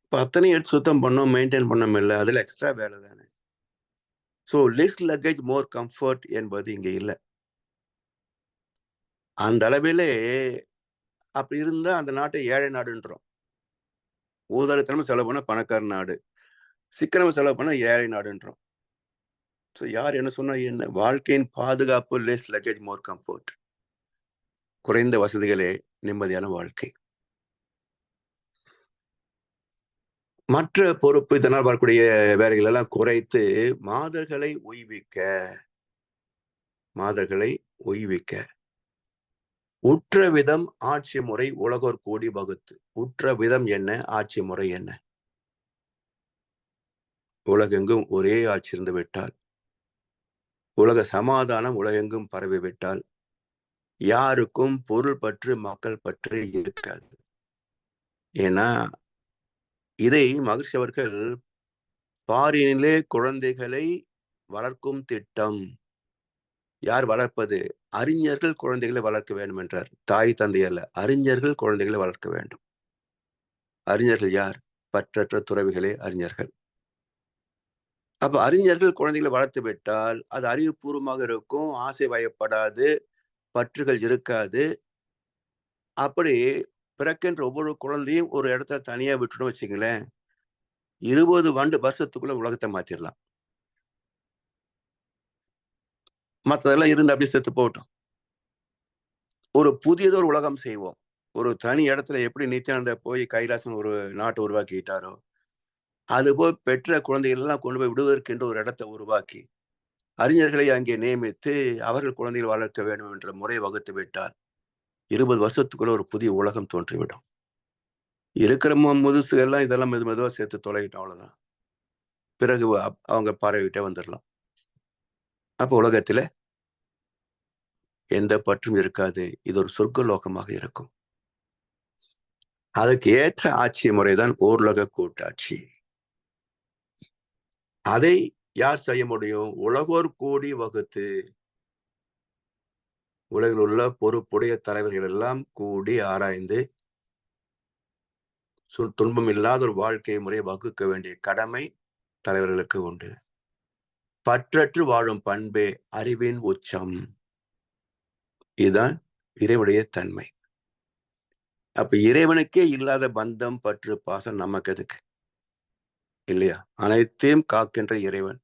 இப்ப அத்தனையும் எடுத்து சுத்தம் பண்ணோம், மெயின்டைன் பண்ணோம் இல்லை, அதுல எக்ஸ்ட்ரா வேலை தானே. ஸோ லெஸ் லக்கேஜ் மோர் கம்ஃபர்ட் என்பது இங்க இல்லை. அந்த அளவிலே அப்படி இருந்தா அந்த நாட்டை ஏழை நாடுன்றோம். ஊதாரித்தனமா செலவு பண்ண பணக்கார நாடு, சிக்கனமா செலவு பண்ண ஏழை நாடுன்றோம். ஸோ யார் என்ன சொன்னா என்ன? வாழ்க்கையின் பாதுகாப்பு, லெஸ் லக்கேஜ் மோர் கம்ஃபோர்ட். குறைந்த வசதிகளே நிம்மதியான வாழ்க்கை. மற்ற பொறுப்பு, இதனால் வரக்கூடிய வேலைகள் எல்லாம் குறைத்து மாதர்களை ஓய்விக்க உற்ற விதம் ஆட்சி முறை உலகோர் கூடி வகுத்து. உற்ற விதம் என்ன? ஆட்சி முறை என்ன? உலகெங்கும் ஒரே ஆட்சி இருந்து விட்டால், உலக சமாதானம் உலகெங்கும் பரவிவிட்டால், யாருக்கும் பொருள் பற்று, மக்கள் பற்று இருக்காது. ஏன்னா இதை மகிழ்ச்சி அவர்கள் பாரினிலே குழந்தைகளை வளர்க்கும் திட்டம். யார் வளர்ப்பது? அறிஞர்கள் குழந்தைகளை வளர்க்க வேண்டும் என்றார். தாய் தந்தை அல்ல, அறிஞர்கள் குழந்தைகளை வளர்க்க வேண்டும். அறிஞர்கள் யார்? பற்றற்ற துறவிகளே அறிஞர்கள். அப்ப அறிஞர்கள் குழந்தைகளை வளர்த்து விட்டால் அது அறிவுபூர்வமாக இருக்கும், ஆசை வயப்படாது, பற்றுகள் இருக்காது. அப்படி பிறக்கின்ற ஒவ்வொரு குழந்தையும் ஒரு இடத்துல தனியா விட்டுடும் வச்சுங்களேன், 20 வருஷத்துக்குள்ள உலகத்தை மாத்திரலாம். மற்றதெல்லாம் இருந்து அப்படியே செத்து போகட்டும். ஒரு புதியதொரு உலகம் செய்வோம். ஒரு தனி இடத்துல எப்படி நித்யானந்த போய் கைலாசம் ஒரு நாட்டை உருவாக்கிட்டாரோ, அதுபோல் பெற்ற குழந்தைகள் எல்லாம் கொண்டு போய் விடுவதற்கென்று ஒரு இடத்தை உருவாக்கி, அறிஞர்களை அங்கே நியமித்து அவர்கள் குழந்தைகள் வளர்க்க வேண்டும் என்ற முறை வகுத்து விட்டால் 20 வருஷத்துக்குள்ள ஒரு புதிய உலகம் தோன்றிவிடும். இருக்கிற முதுசு எல்லாம் இதெல்லாம் மெதுவா சேர்த்து தொலைகிட்டோம், அவ்வளவுதான். பிறகு அவங்க பரவிட்டே வந்துடலாம். அப்ப உலகத்துல எந்த பற்றும் இருக்காது. இது ஒரு சொர்க்கலோகமாக இருக்கும். அதுக்கு ஏற்ற ஆட்சி முறைதான் ஓருலக கூட்டாட்சி. அதை யார் செய்ய முடியும்? உலகோர் கூடி வகுத்து. உலகில் உள்ள பொறுப்புடைய தலைவர்கள் எல்லாம் கூடி ஆராய்ந்து துன்பம் இல்லாத ஒரு வாழ்க்கை முறையை வகுக்க வேண்டிய கடமை தலைவர்களுக்கு உண்டு. பற்றற்று வாழும் பண்பே அறிவின் உச்சம். இதுதான் இறைவனுடைய தன்மை. அப்ப இறைவனுக்கே இல்லாத பந்தம், பற்று, பாசம் நமக்கு எதுக்கு? இல்லையா? அனைத்தையும் காக்கின்ற இறைவன்.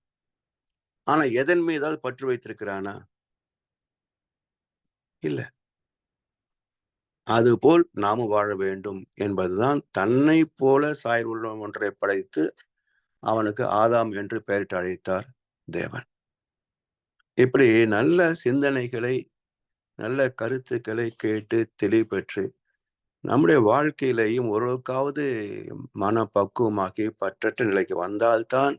ஆனா எதன் மீதாவது பற்று வைத்திருக்கிறானா? இல்ல. அதுபோல் நாமும் வாழ வேண்டும் என்பதுதான் தன்னை போல சாயல் ஒன்றை படைத்து அவனுக்கு ஆதாம் என்று பெயரிட்டு அழைத்தார் தேவன். இப்படி நல்ல சிந்தனைகளை, நல்ல கருத்துக்களை கேட்டு தெளிவு பெற்று நம்முடைய வாழ்க்கையிலையும் ஓரளவுக்காவது மனப்பக்குவமாக்கி பற்றற்ற நிலைக்கு வந்தால்தான்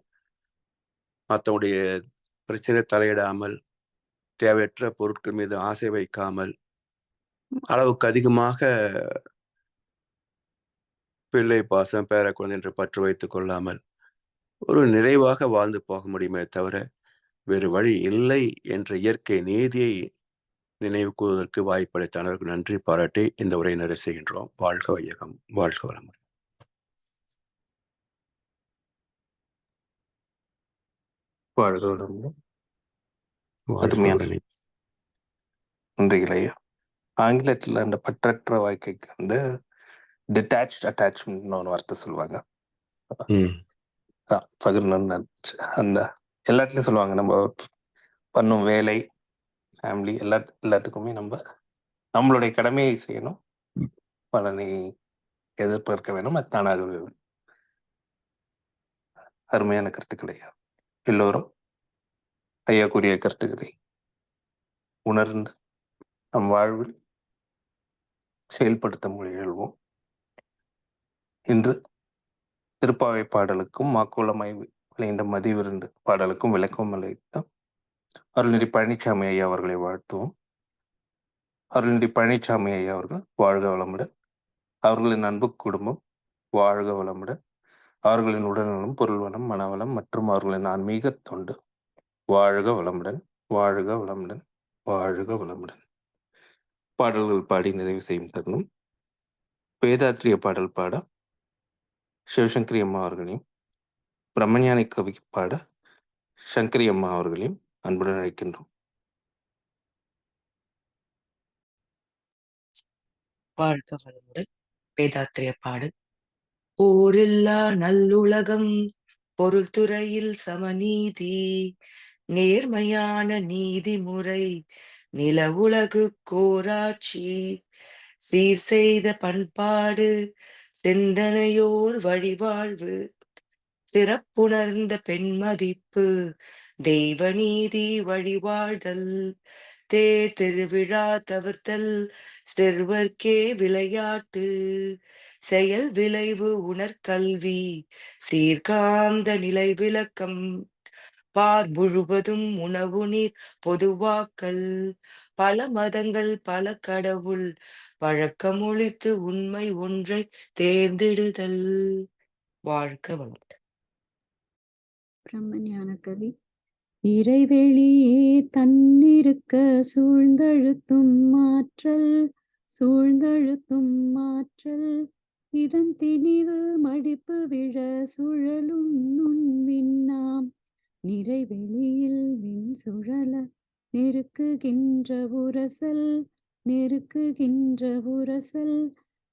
மற்றவனுடைய பிரச்சனை தலையிடாமல், தேவையற்ற பொருட்கள் மீது ஆசை வைக்காமல், அளவுக்கு அதிகமாக பிள்ளை பாசம், பேர குழந்தை என்று பற்று வைத்துக் கொள்ளாமல் ஒரு நிறைவாக வாழ்ந்து போக முடியுமே தவிர வேறு வழி இல்லை என்ற இயற்கை நீதியை நினைவு கூறுவதற்கு வாய்ப்பளித்தவர்களுக்கு நன்றி பாராட்டி இந்த உரையை நிறைவு செய்கின்றோம். வாழ்க வையகம், வாழ்க வளமுடன். வாழ்க வளமுடன். வாழ்க நன்றிகள் ஐயா. ஆங்கிலத்தில் அந்த பற்றற்ற வாழ்க்கைக்கு வந்து டிட்டாச்ட் அட்டாச்மெண்ட்னு ஒரு வார்த்தை சொல்லுவாங்க. பகிர்ந்து அந்த எல்லாத்துலையும் சொல்லுவாங்க. நம்ம பண்ணும் வேலை, ஃபேமிலி எல்லாத்துக்குமே நம்மளுடைய கடமையை செய்யணும், பலனை எதிர்பார்க்க வேணும், அது தானாகவே வேணும். அருமையான கருத்துக்கள் ஐயா. எல்லோரும் ஐயா கூறிய கருத்துக்களை உணர்ந்து நம் வாழ்வில் செயல்படுத்த முயல்வோம். இன்று திருப்பாவை பாடலுக்கும் மாக்கோலமாய் விளைந்த மதிவிருண்டு பாடலுக்கும் விளக்கம் அளித்த அருள்நெறி பழனிசாமி ஐயா அவர்களை வாழ்த்துவோம். அருள்நெறி பழனிசாமி ஐயா அவர்கள் வாழ்க வளமுடன். அவர்களின் அன்பு குடும்பம் வாழ்க வளமுடன். அவர்களின் உடல்நலம், பொருள்வளம், மனவளம் மற்றும் அவர்களின் ஆன்மீக தொண்டு வாழ்க வளமுடன், வாழ்க வளமுடன், வாழ்க வளமுடன். பாடல்கள் பாடி நிறைவு செய்யும் தருணம் வேதாத்திரிய பாடல் பாட சிவசங்கரி அம்மா அவர்களையும், பிரம்மஞானி கவி பாட சங்கரி அம்மா அவர்களையும் அன்புடன் அழைக்கின்றோம். வாழ்க வளமுடன். வேதாத்திரிய பாடல். போரில்லா நல்லுலகம், பொருள் துறையில் சமநீதி, நேர்மையான நீதிமுறை, நில உலகு கோராட்சி, சீர் செய்த பண்பாடு, சிந்தனையோர் வழிவாழ்வு, சிறப்புணர்ந்த பெண்மதிப்பு, தெய்வ நீதி வழிவாழ்தல், தேர் திருவிழா தவிர்த்தல், சிறுவர்க்கே விளையாட்டு, செயல் விளைவு உணர்கல்வி, சீர்காந்த நிலை விளக்கம், பார் முழுவதும் உணவு நீர் பொதுவாக்கல், பல மதங்கள் பல கடவுள், வழக்கமொழித்து உண்மை ஒன்றை தேர்ந்தெடுதல். வாழ்க வளமுடன். பிரம்மஞான கவி. இறைவெளியே தன்னிருக்க சூழ்ந்தழுத்தும் மாற்றல் இதன் திணிவு மடிப்பு விழ சுழலும் நுண்விண்ணாம் நிறைவெளியில் விண் சுழல நெருக்குகின்ற உரசல்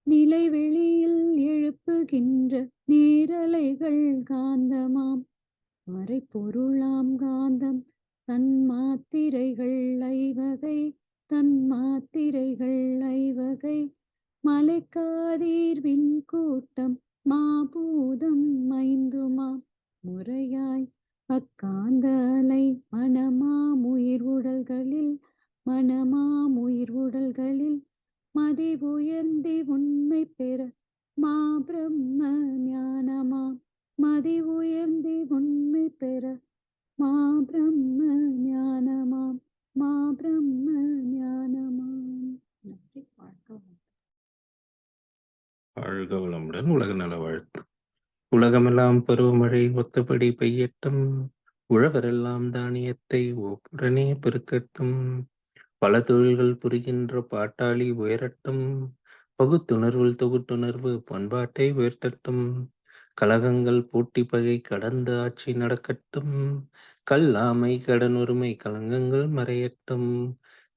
நிலைவெளியில் எழுப்புகின்ற நீரலைகள் காந்தமாம் மறைப்பொருளாம் காந்தம் தன் மாத்திரைகள் ஐவகை மலைக்காதீர் விண்கூட்டம் மாபூதம் ஐந்துமாம் முறையாய் அக்காந்த அலை மனமாம் உயிர் உடல்களில் மதிவுயர்ந்தி உண்மை பெற மா பிரம்ம ஞானமாம் மதிவுயர்ந்தி உண்மை பெற மா பிரம்ம ஞானமாம் நன்றி. வாழ்க வளமுடன். உலக நல வாழ்த்து. உலகமெல்லாம் பருவமழை ஒத்தபடி பெய்யட்டும், உழவரெல்லாம் தானியத்தை உடனே பெருக்கட்டும், பல தொழில்கள் புரிகின்ற பாட்டாளி உயரட்டும், பகுத்துணர்வில் தொகுத்துணர்வு பண்பாட்டை உயர்த்தட்டும், கலகங்கள் போட்டி பகை கடந்த ஆட்சி நடக்கட்டும், கல்லாமை கடனுரிமை கலங்கங்கள் மறையட்டும்,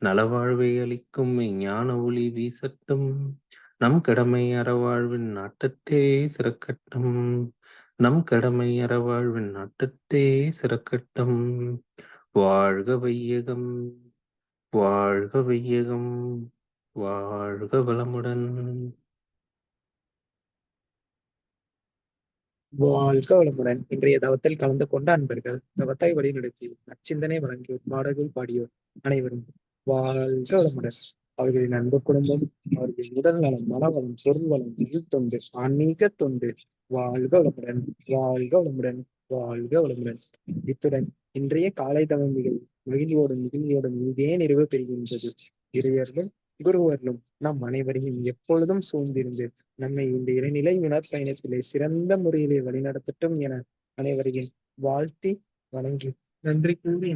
நலவாழ்வை அளிக்கும் ஞான ஒளி வீசட்டும், நம் கடமை அறவாழ்வின் நாட்டத்தே சிறக்கட்டும், வாழ்க வையகம், வாழ்க வையகம், வாழ்க வளமுடன். வாழ்க வளமுடன். இன்றைய தவத்தில் கலந்து கொண்ட அன்பர்கள், தவத்தை வழிநடத்தி நற்சிந்தனை வழங்கி பாடல்கள் பாடியோர் அனைவரும் வாழ்க வளமுடன். அவர்களின் அன்பு குடும்பம், அவர்களின் உடல் நலம், மனவளம், பொருள் வளம், நிதித் தொண்டு, ஆன்மீக தொண்டு, வாழ்க வளமுடன், வாழ்க வளமுடன், வாழ்க வளமுடன். இத்துடன் இன்றைய காலை தவமிகள் மகிழ்வோடும் இதே நிறைவு பெறுகின்றது. இறையர்களும் குருவர்களும் நம் அனைவரையும் எப்பொழுதும் சூழ்ந்திருந்து நம்மை இந்த இறைநிலை பயணத்திலே சிறந்த முறையிலே வழிநடத்தட்டும் என அனைவரையும் வாழ்த்தி வணங்கி நன்றி கூறி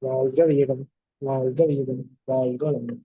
வாழ்க வேகம், வாழ்க வேகம், வாழ்க வளமுடன்.